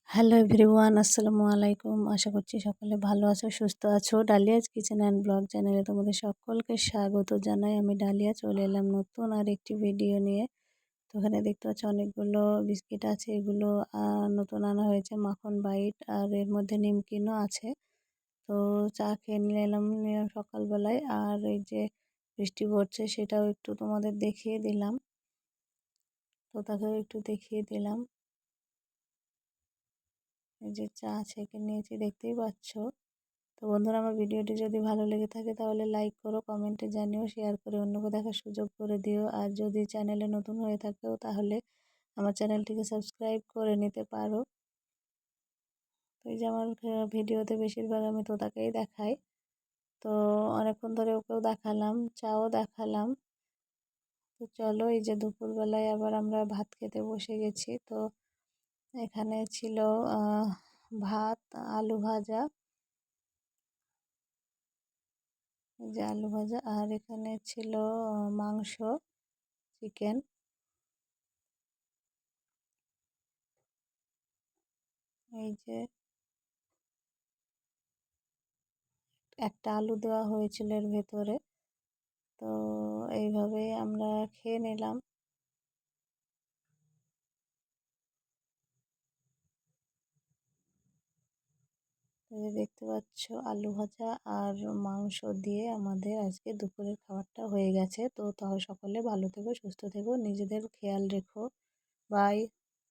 Hello everyone, আসসালামু আলাইকুম। আশা করছি সকলে ভালো আছো, সুস্থ আছো। ডালিয়াজ কিচেন অ্যান্ড ব্লগ চ্যানেলে তোমাদের সকলকে স্বাগত জানাই। আমি ডালিয়া চলে এলাম নতুন আর একটি ভিডিও নিয়ে। তো এখানে দেখতে পাচ্ছ অনেকগুলো বিস্কিট আছে, এগুলো নতুন আনা হয়েছে, মাখন বাইট, আর এর মধ্যে নিমকিনও আছে। তো চা খেয়ে নিলাম সকালবেলায়। আর এই যে বৃষ্টি পড়ছে সেটাও একটু তোমাদের দেখিয়ে দিলাম, তো তাকেও একটু দেখিয়ে দিলাম। এই যে চা ছেঁকে নিয়েছি, দেখতেই পাচ্ছ। তো বন্ধুরা, আমার ভিডিওটি যদি ভালো লেগে থাকে তাহলে লাইক করো, কমেন্টে জানিও, শেয়ার করে অন্যকে দেখার সুযোগ করে দিও। আর যদি চ্যানেলে নতুন হয়ে থাকো তাহলে আমার চ্যানেলটিকে সাবস্ক্রাইব করে নিতে পারো। তো এই যে আমার ভিডিওতে বেশিরভাগ আমি তোতাকেই দেখাই, তো অনেকক্ষণ ধরে ওকেও দেখালাম, চাও দেখালাম। তো চলো, এই যে দুপুরবেলায় আবার আমরা ভাত খেতে বসে গেছি। তো এখানে ছিল ভাত, আলু ভাজা, এই যে আলু ভাজা, আর এখানে ছিল মাংস, চিকেন। এই যে একটা আলু দেওয়া হয়েছিল এর ভেতরে। তো এইভাবে আমরা খেয়ে নিলাম। এই যে দেখতে পাচ্ছ আলু ভাজা আর মাংস দিয়ে আমাদের আজকে দুপুরের খাবারটা হয়ে গেছে। তো তাহলে সকলে ভালো থেকো, সুস্থ থেকো, নিজেদের খেয়াল রেখো। বাই।